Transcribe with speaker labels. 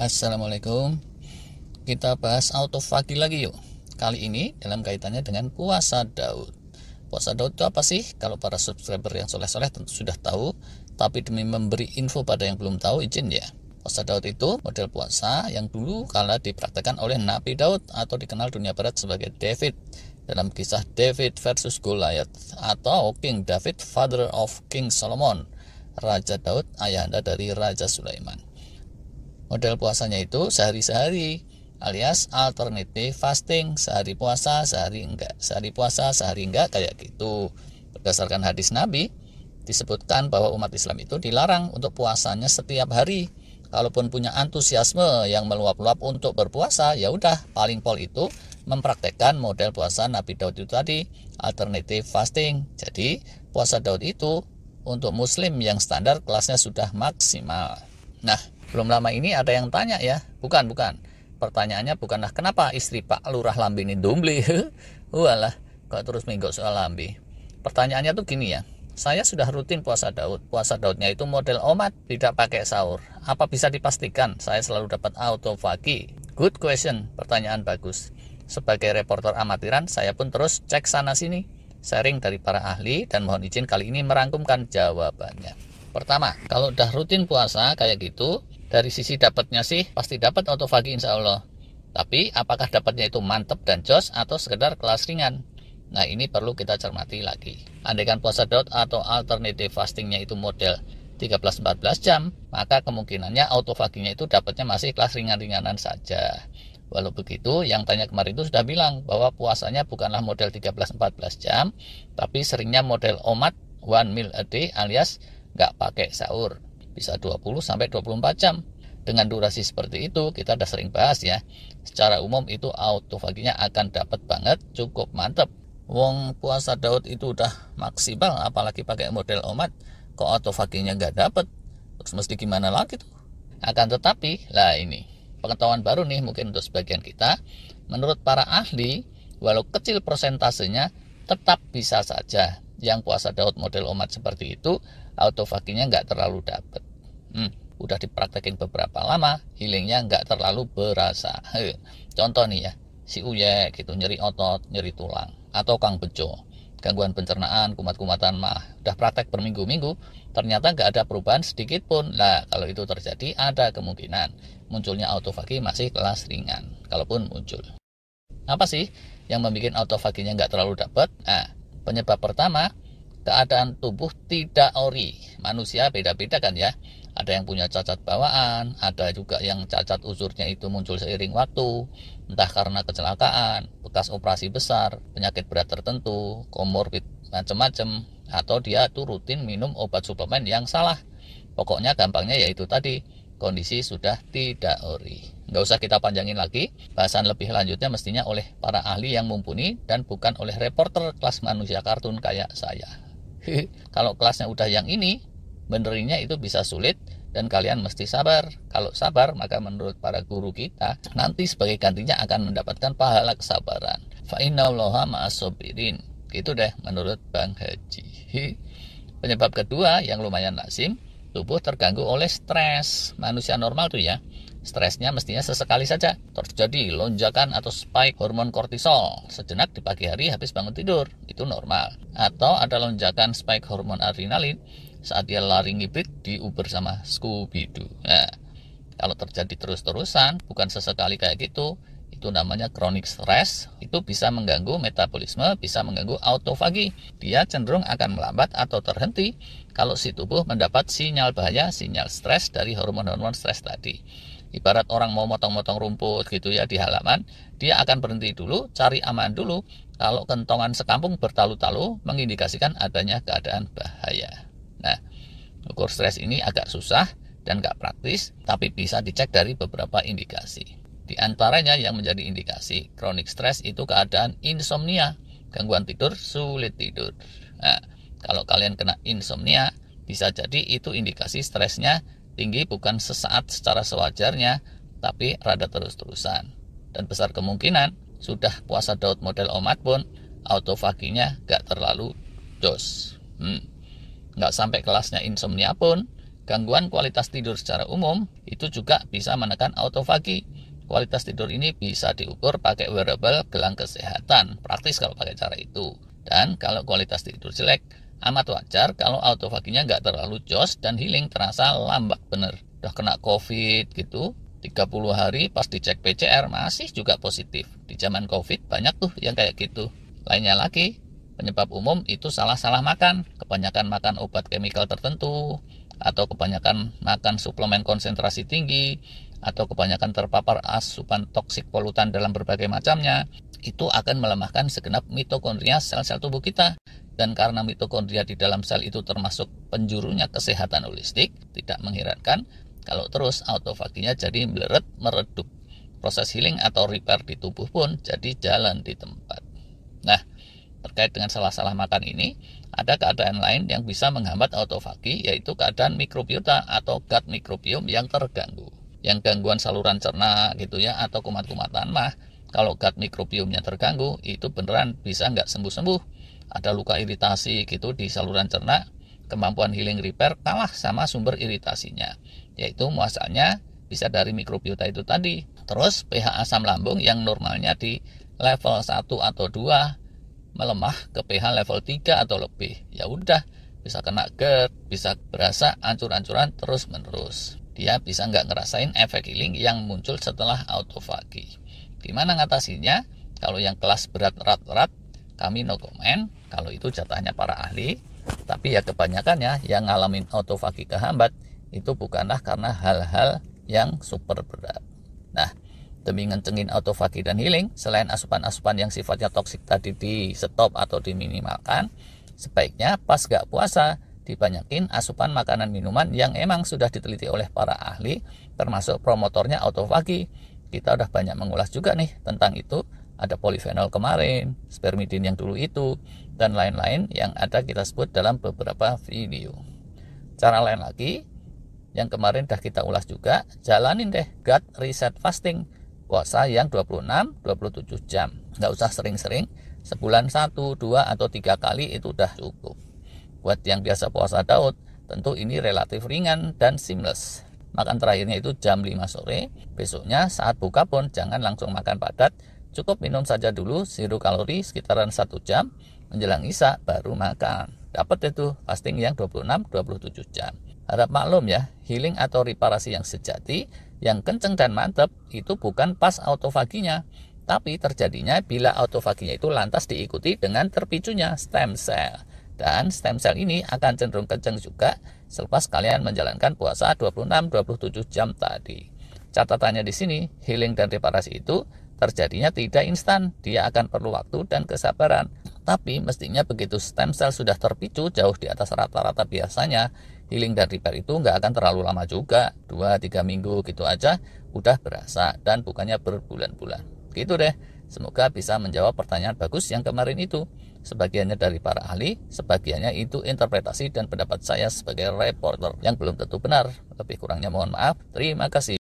Speaker 1: Assalamualaikum. Kita bahas autofagi lagi yuk. Kali ini dalam kaitannya dengan puasa Daud. Puasa Daud itu apa sih? Kalau para subscriber yang soleh-soleh tentu sudah tahu, tapi demi memberi info pada yang belum tahu, izin ya. Puasa Daud itu model puasa yang dulu kala dipraktekkan oleh Nabi Daud atau dikenal dunia barat sebagai David dalam kisah David versus Goliath, atau King David, father of King Solomon, Raja Daud, ayahanda dari Raja Sulaiman. Model puasanya itu sehari-sehari, alias alternative fasting, sehari puasa, sehari enggak, sehari puasa, sehari enggak, kayak gitu. Berdasarkan hadis Nabi, disebutkan bahwa umat Islam itu dilarang untuk puasanya setiap hari. Kalaupun punya antusiasme yang meluap-luap untuk berpuasa, ya udah, paling pol itu mempraktekkan model puasa Nabi Daud itu tadi, alternative fasting. Jadi, puasa Daud itu untuk muslim yang standar kelasnya sudah maksimal. Nah, belum lama ini ada yang tanya ya, bukan. Pertanyaannya bukanlah kenapa istri Pak Lurah Lambe ini dombli. Walah, kok terus minggu soal lambe. Pertanyaannya tuh gini ya, saya sudah rutin puasa Daud. Puasa Daudnya itu model omat, tidak pakai sahur. Apa bisa dipastikan saya selalu dapat autofagi? Good question, pertanyaan bagus. Sebagai reporter amatiran, saya pun terus cek sana-sini, sharing dari para ahli, dan mohon izin kali ini merangkumkan jawabannya. Pertama, kalau udah rutin puasa kayak gitu, dari sisi dapatnya sih pasti dapat autofagi insya Allah. Tapi apakah dapatnya itu mantep dan jos atau sekedar kelas ringan? Nah, ini perlu kita cermati lagi. Andaikan puasa Daud atau alternative fastingnya itu model 13-14 jam, maka kemungkinannya autofaginya itu dapatnya masih kelas ringan-ringanan saja. Walau begitu, yang tanya kemarin itu sudah bilang bahwa puasanya bukanlah model 13-14 jam, tapi seringnya model omat, one meal a day, alias nggak pakai sahur. Bisa 20-24 jam. Dengan durasi seperti itu, kita udah sering bahas ya. Secara umum itu autofaginya akan dapat banget, cukup mantep. Wong puasa Daud itu udah maksimal, apalagi pakai model omat, kok autofaginya nggak dapat? Terus mesti gimana lagi tuh? Akan tetapi, lah ini, pengetahuan baru nih mungkin untuk sebagian kita. Menurut para ahli, walau kecil persentasenya, tetap bisa saja yang puasa Daud model omat seperti itu, autofaginya nggak terlalu dapat. Udah dipraktekin beberapa lama, healingnya nggak terlalu berasa. Contoh nih ya, si Uye gitu, nyeri otot, nyeri tulang, atau Kang Bejo, gangguan pencernaan, kumat-kumatan mah, udah praktek berminggu-minggu, ternyata nggak ada perubahan sedikit pun. Lah, kalau itu terjadi, ada kemungkinan munculnya autofagi masih kelas ringan, kalaupun muncul. Apa sih yang membuat autofaginya nggak terlalu dapat? Nah, penyebab pertama, keadaan tubuh tidak ori. Manusia beda-beda kan ya. Ada yang punya cacat bawaan, ada juga yang cacat usurnya itu muncul seiring waktu, entah karena kecelakaan, bekas operasi besar, penyakit berat tertentu, komorbid macam-macam, atau dia tuh rutin minum obat suplemen yang salah. Pokoknya gampangnya yaitu tadi, kondisi sudah tidak ori. Nggak usah kita panjangin lagi, bahasan lebih lanjutnya mestinya oleh para ahli yang mumpuni dan bukan oleh reporter kelas manusia kartun kayak saya. Kalau kelasnya udah yang ini, benerinnya itu bisa sulit dan kalian mesti sabar. Kalau sabar, maka menurut para guru kita, nanti sebagai gantinya akan mendapatkan pahala kesabaran. Fa innallaha ma'as-sabirin. Gitu deh menurut Bang Haji. Penyebab kedua yang lumayan lazim, tubuh terganggu oleh stres. Manusia normal tuh ya, stresnya mestinya sesekali saja terjadi lonjakan atau spike hormon kortisol sejenak di pagi hari habis bangun tidur, itu normal. Atau ada lonjakan spike hormon adrenalin saat dia lari ngibrit di Uber sama Scooby-Doo. Nah, kalau terjadi terus-terusan, bukan sesekali kayak gitu, itu namanya chronic stress. Itu bisa mengganggu metabolisme, bisa mengganggu autofagi. Dia cenderung akan melambat atau terhenti kalau si tubuh mendapat sinyal bahaya, sinyal stres dari hormon-hormon stres tadi. Ibarat orang mau motong-motong rumput gitu ya di halaman, dia akan berhenti dulu, cari aman dulu. Kalau kentongan sekampung bertalu-talu mengindikasikan adanya keadaan bahaya. Nah, ukur stres ini agak susah dan gak praktis, tapi bisa dicek dari beberapa indikasi. Di antaranya yang menjadi indikasi kronik stres itu keadaan insomnia, gangguan tidur, sulit tidur. Nah, kalau kalian kena insomnia, bisa jadi itu indikasi stresnya tinggi bukan sesaat secara sewajarnya, tapi rada terus-terusan. Dan besar kemungkinan sudah puasa Daud model omat pun, autofaginya gak terlalu jos. Nggak sampai kelasnya insomnia pun, Gangguan kualitas tidur secara umum itu juga bisa menekan autofagi. Kualitas tidur ini bisa diukur pakai wearable gelang kesehatan, praktis kalau pakai cara itu. Dan kalau kualitas tidur jelek, amat wajar kalau autofaginya nggak terlalu jos dan healing terasa lambat bener. Udah kena COVID gitu, 30 hari pas dicek PCR masih juga positif. Di zaman COVID banyak tuh yang kayak gitu. Lainnya lagi, penyebab umum itu salah-salah makan, kebanyakan makan obat chemical tertentu, atau kebanyakan makan suplemen konsentrasi tinggi, atau kebanyakan terpapar asupan toksik polutan dalam berbagai macamnya, itu akan melemahkan segenap mitokondria sel-sel tubuh kita. Dan karena mitokondria di dalam sel itu termasuk penjurunya kesehatan holistik, tidak mengherankan kalau terus autofaginya jadi meleret meredup. Proses healing atau repair di tubuh pun jadi jalan di tempat. Nah, terkait dengan salah-salah makan ini, ada keadaan lain yang bisa menghambat autofagi, yaitu keadaan mikrobiota atau gut microbiome yang terganggu. Yang gangguan saluran cerna gitu ya, atau kumat-kumatan mah, kalau gut microbiome-nya terganggu, itu beneran bisa nggak sembuh-sembuh. Ada luka iritasi gitu di saluran cerna, kemampuan healing repair kalah sama sumber iritasinya, yaitu muasalnya bisa dari mikrobiota itu tadi. Terus pH asam lambung yang normalnya di level 1 atau 2 melemah ke pH level 3 atau lebih. Ya udah, bisa kena GERD, bisa berasa ancur-ancuran terus-menerus. Dia bisa nggak ngerasain efek healing yang muncul setelah autofagi. Gimana ngatasinya? Kalau yang kelas berat, kami no comment. Kalau itu jatahnya para ahli. Tapi ya kebanyakannya yang ngalamin autofagi kehambat itu bukanlah karena hal-hal yang super berat. Nah, demi ngencengin autofagi dan healing, selain asupan-asupan yang sifatnya toksik tadi di stop atau diminimalkan, sebaiknya pas gak puasa dibanyakin asupan makanan minuman yang emang sudah diteliti oleh para ahli, termasuk promotornya autofagi. Kita udah banyak mengulas juga nih tentang itu. Ada polifenol kemarin, spermidin yang dulu itu, dan lain-lain yang ada kita sebut dalam beberapa video. Cara lain lagi, yang kemarin udah kita ulas juga, jalanin deh gut reset fasting. Puasa yang 26-27 jam. Nggak usah sering-sering, sebulan 1, 2, atau 3 kali itu udah cukup. Buat yang biasa puasa Daud, tentu ini relatif ringan dan seamless. Makan terakhirnya itu jam 5 sore, besoknya saat buka pun jangan langsung makan padat, cukup minum saja dulu 0 kalori sekitaran 1 jam, menjelang isya baru makan. Dapat itu fasting yang 26-27 jam. Harap maklum ya, healing atau reparasi yang sejati, yang kenceng dan mantap itu bukan pas autofaginya, tapi terjadinya bila autofaginya itu lantas diikuti dengan terpicunya stem cell. Dan stem cell ini akan cenderung kenceng juga selepas kalian menjalankan puasa 26-27 jam tadi. Catatannya di sini, healing dan reparasi itu terjadinya tidak instan, dia akan perlu waktu dan kesabaran. Tapi mestinya begitu stem cell sudah terpicu jauh di atas rata-rata biasanya, healing dan repair itu nggak akan terlalu lama juga, 2-3 minggu gitu aja udah berasa dan bukannya berbulan-bulan. Gitu deh, semoga bisa menjawab pertanyaan bagus yang kemarin itu. Sebagiannya dari para ahli, sebagiannya itu interpretasi dan pendapat saya sebagai reporter yang belum tentu benar. Lebih kurangnya mohon maaf, terima kasih.